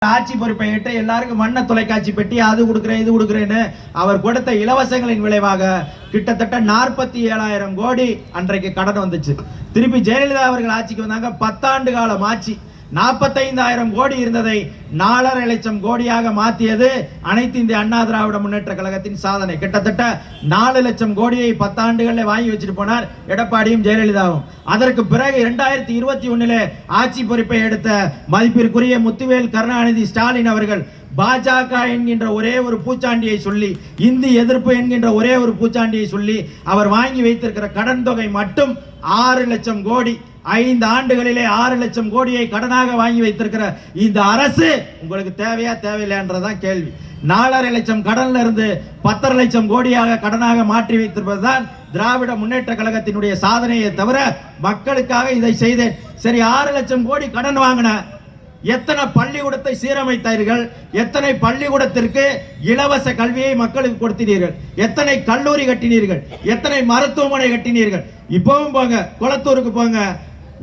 ஆட்சி பொறுப்பை ஏற்று எல்லாருக்கும் வண்ண தொலைக்காட்சி பெட்டி அது கொடுக்குறேன் இது கொடுக்குறேன்னு அவர் கொடுத்த இலவசங்களின் விளைவாக கிட்டத்தட்ட 47,000 கோடி அன்றைக்கு கடன் வந்துச்சு. திருப்பி ஜெயலலிதா அவர்கள் ஆட்சிக்கு வந்தாங்க. 10 ஆண்டு காலம் ஆட்சி 45,000 கோடி இருந்ததை 4.5 லட்சம் கோடியாக மாற்றியது அனைத்து இந்திய அண்ணா திராவிட முன்னேற்ற கழகத்தின் சாதனை. கிட்டத்தட்ட 4 லட்சம் கோடியை 10 ஆண்டுகளில் வாங்கி வச்சுட்டு போனார் எடப்பாடியும் ஜெயலலிதாவும். அதற்கு பிறகு 2021 ஆட்சி பொறுப்பை எடுத்த மதிப்பிற்குரிய முத்துவேல் கருணாநிதி ஸ்டாலின் அவர்கள் பாஜக என்கின்ற ஒரே ஒரு பூச்சாண்டியை சொல்லி, இந்தி எதிர்ப்பு என்கின்ற ஒரே ஒரு பூச்சாண்டியை சொல்லி அவர் வாங்கி வைத்திருக்கிற கடன் தொகை மட்டும் 6 லட்சம் கோடி. 5 ஆண்டுகளிலே 6 லட்சம் கோடியை கடனாக வாங்கி வைத்திருக்கிற இந்த அரசு உங்களுக்கு தேவையா தேவையில்லைன்றதான் கேள்வி. 4.5 லட்சம் கடன்ல இருந்து 10.5 லட்சம் கோடியாக கடனாக மாற்றி வைத்திருப்பதுதான் திராவிட முன்னேற்ற கழகத்தினுடைய சாதனையை தவிர மக்களுக்காக இதை செய்தேன். சரி, 6 லட்சம் கோடி கடன் வாங்கின எத்தனை பள்ளிக்கூடத்தை சீரமைத்தார்கள்? எத்தனை பள்ளிக்கூடத்திற்கு இலவச கல்வியை மக்களுக்கு கொடுத்தீர்கள்? எத்தனை கல்லூரி கட்டினீர்கள்? எத்தனை மருத்துவமனை கட்டினீர்கள்? இப்பவும் போங்க, குளத்தூருக்கு போங்க,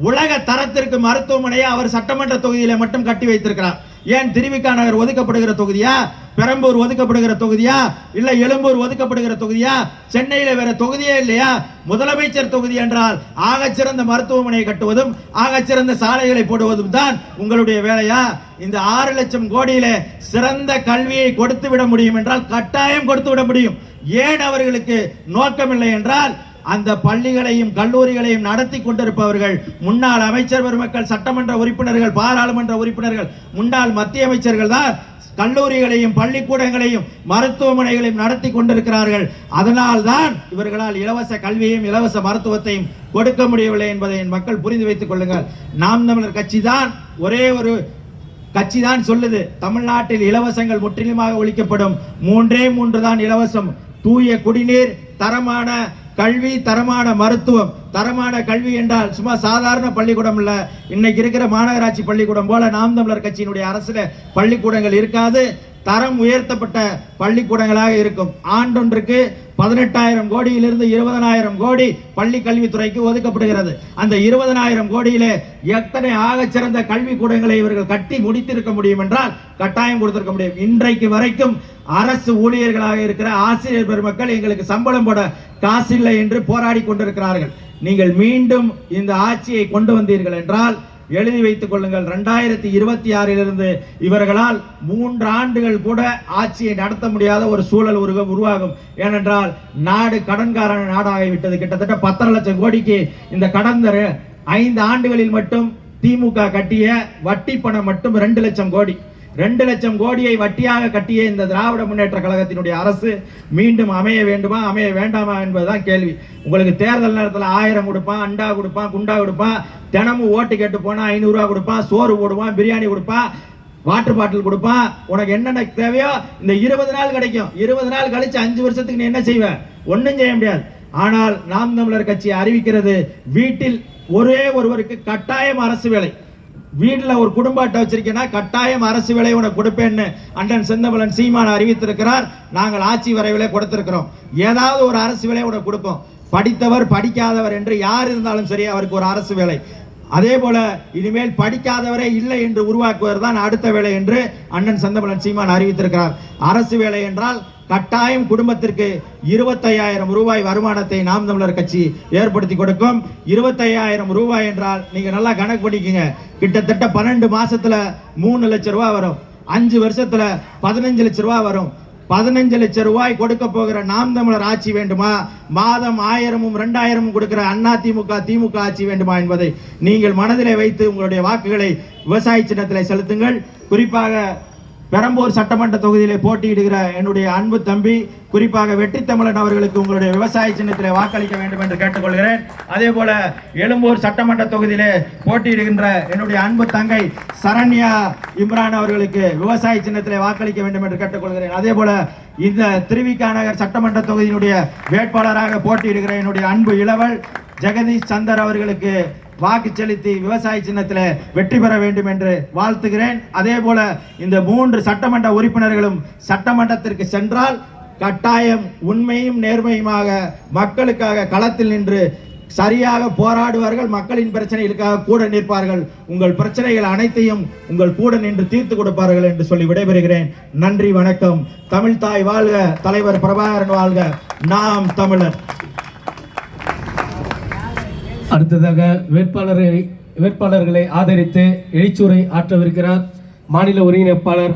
உலக தரத்திற்கு மருத்துவமனையை அவர் சட்டமன்ற தொகுதியில மட்டும் கட்டி வைத்திருக்கிறார். ஏன் திருவிக நகர் ஒதுக்கப்படுகிற தொகுதியா, பெரம்பூர் ஒதுக்கப்படுகிற தொகுதியா, இல்ல எழும்பூர் ஒதுக்கப்படுகிற தொகுதியா, சென்னையில வேற தொகுதியே இல்லையா? முதலமைச்சர் தொகுதி என்றால் ஆகச்சிறந்த மருத்துவமனை கட்டுவதும் ஆகச்சிறந்த சாலைகளை போடுவதும் தான் உங்களுடைய வேலையா? இந்த 6 லட்சம் கோடியில சிறந்த கல்வியை கொடுத்து விட முடியும் என்றால் கட்டாயம் கொடுத்து விட முடியும். ஏன் அவர்களுக்கு நோக்கமில்லை என்றால், அந்த பள்ளிகளையும் கல்லூரிகளையும் நடத்தி கொண்டிருப்பவர்கள் முன்னாள் அமைச்சர் பெருமக்கள், சட்டமன்ற உறுப்பினர்கள், பாராளுமன்ற உறுப்பினர்கள், முன்னாள் மத்திய அமைச்சர்கள் தான் கல்லூரிகளையும் பள்ளிக்கூடங்களையும் மருத்துவமனைகளையும் நடத்தி கொண்டிருக்கிறார்கள். அதனால் தான் இவர்களால் இலவச கல்வியையும் இலவச மருத்துவத்தையும் கொடுக்க முடியவில்லை என்பதை என் மக்கள் புரிந்து வைத்துக் கொள்ளுங்கள். நாம் தமிழர் கட்சி தான் ஒரே ஒரு கட்சி தான் சொல்லுது, தமிழ்நாட்டில் இலவசங்கள் முற்றிலுமாக ஒழிக்கப்படும். 3 தான் இலவசம்: தூய குடிநீர், தரமான கல்வி, தரமான மருத்துவம். தரமான கல்வி என்றால் சும்மா சாதாரண பள்ளிக்கூடம் இல்ல. இன்னைக்கு இருக்கிற மாநகராட்சி பள்ளிக்கூடம் போல நாம் தமிழர் கட்சியினுடைய அரசுல பள்ளிக்கூடங்கள் இருக்காது. தரம் உயர்த்தப்பட்ட பள்ளிக்கூடங்களாக இருக்கும். ஆண்டொன்றுக்கு 18,000 கோடியிலிருந்து 20,000 கோடி பள்ளி கல்வித்துறைக்கு ஒதுக்கப்படுகிறது. அந்த 20,000 கோடியிலே எத்தனை ஆகச்சிறந்த கல்வி கூடங்களை இவர்கள் கட்டி முடித்திருக்க முடியும் என்றால் கட்டாயம் கொடுத்திருக்க முடியும். இன்றைக்கு வரைக்கும் அரசு ஊழியர்களாக இருக்கிற ஆசிரியர் பெருமக்கள் எங்களுக்கு சம்பளம் போட காசில்லை என்று போராடி கொண்டிருக்கிறார்கள். நீங்கள் மீண்டும் இந்த ஆட்சியை கொண்டு வந்தீர்கள் என்றால் எழுதி வைத்துக் கொள்ளுங்கள், 2026 இவர்களால் 3 ஆண்டுகள் கூட ஆட்சியை நடத்த முடியாத ஒரு சூழல் உருவாகும். ஏனென்றால் நாடு கடன்கார நாடாகிவிட்டது. கிட்டத்தட்ட 10.5 லட்சம் கோடிக்கு இந்த கடந்த 5 ஆண்டுகளில் மட்டும் திமுக கட்டிய வட்டி பணம் மட்டும் 2 லட்சம் கோடி. 2 லட்சம் கோடியை வட்டியாக கட்டிய இந்த திராவிட முன்னேற்ற கழகத்தினுடைய அரசு மீண்டும் அமைய வேண்டுமா, அமைய வேண்டாமா என்பதுதான் கேள்வி. உங்களுக்கு தேர்தல் நேரத்தில் 1000 கொடுப்பான், அண்டா கொடுப்பான், குண்டா கொடுப்பான், தினமும் ஓட்டு கேட்டு போனா 500 ரூபா கொடுப்பான், சோறு போடுவான், பிரியாணி கொடுப்பான், வாட்டர் பாட்டில் கொடுப்பான். உனக்கு என்னென்ன தேவையோ இந்த 20 நாள் கிடைக்கும். 20 நாள் கழிச்சு 5 வருஷத்துக்கு நீ என்ன செய்வ? ஒன்றும் செய்ய முடியாது. ஆனால் நாம் தமிழர் கட்சி அறிவிக்கிறது, வீட்டில் ஒரே ஒருவருக்கு கட்டாயம் அரசு வேலை. வீட்டில் ஒரு குடும்ப அட்டை வச்சிருக்கேன்னா கட்டாயம் அரசு வேலை உனக்கு கொடுப்பேன்னு அண்ணன் செந்தமிழன் சீமான் அறிவித்திருக்கிறார். நாங்கள் ஆட்சி வரைவிலே கொடுத்திருக்கிறோம். ஏதாவது ஒரு அரசு வேலை உனக்கு கொடுப்போம். படித்தவர் படிக்காதவர் என்று யார் இருந்தாலும் சரி, அவருக்கு ஒரு அரசு வேலை. அதே போல இனிமேல் படிக்காதவரே இல்லை என்று உருவாக்குவது தான் அடுத்த வேலை என்று அண்ணன் செந்தமிழன் சீமான் அறிவித்திருக்கிறார். அரசு வேலை என்றால் கட்டாயம் குடும்பத்திற்கு 25,000 ரூபாய் வருமானத்தை நாம் தமிழர் கட்சி ஏற்படுத்தி கொடுக்கும். 25,000 ரூபாய் என்றால் நீங்க நல்லா கணக்கு பண்ணிக்கங்க. கிட்டத்தட்ட 12 மாசத்துல 3 லட்சம் ரூபாய் வரும். 5 வருஷத்துல 15 லட்சம் ரூபாய் வரும். 15 லட்சம் ரூபாய் கொடுக்க போகிற நாம் தமிழர் ஆட்சி வேண்டுமா, மாதம் 1000ம் 2000ம் கொடுக்கிற அதிமுக திமுக ஆட்சி வேண்டுமா என்பதை நீங்கள் மனதிலே வைத்து உங்களுடைய வாக்குகளை விவசாய சின்னத்திலே செலுத்துங்கள். குறிப்பாக பெரம்பூர் சட்டமன்ற தொகுதியிலே போட்டியிடுகிற என்னுடைய அன்பு தம்பி, குறிப்பாக வெற்றி தமிழன் அவர்களுக்கு உங்களுடைய விவசாய சின்னத்திலே வாக்களிக்க வேண்டும் என்று கேட்டுக்கொள்கிறேன். அதே போல எழும்பூர் சட்டமன்ற தொகுதியிலே போட்டியிடுகின்ற என்னுடைய அன்பு தங்கை சரண்யா இம்ரான் அவர்களுக்கு விவசாய சின்னத்திலே வாக்களிக்க வேண்டும் என்று கேட்டுக்கொள்கிறேன். அதே போல இந்த திருவிக நகர் சட்டமன்ற தொகுதியினுடைய வேட்பாளராக போட்டியிடுகிற என்னுடைய அன்பு இளவல் ஜெகதீஷ் சந்தர் அவர்களுக்கு வாக்கு செலுத்தி விவசாய சின்னத்தில் வெற்றி பெற வேண்டும் என்று வாழ்த்துகிறேன். அதே போல இந்த 3 சட்டமன்ற உறுப்பினர்களும் சட்டமன்றத்திற்கு சென்றால் கட்டாயம் உண்மையும் நேர்மையுமாக மக்களுக்காக களத்தில் நின்று சரியாக போராடுவார்கள், மக்களின் பிரச்சனைகளுக்காக கூட நிற்பார்கள், உங்கள் பிரச்சனைகள் அனைத்தையும் உங்கள் கூட நின்று தீர்த்து கொடுப்பார்கள் என்று சொல்லி விடைபெறுகிறேன். நன்றி, வணக்கம். தமிழ் தாய் வாழ்க, தலைவர் பிரபாகரன் வாழ்க, நாம் தமிழர். அடுத்ததாக வேட்பாளர்களை ஆதரித்து எழுச்சியுரை ஆற்றவிருக்கிறார் மாநில ஒருங்கிணைப்பாளர்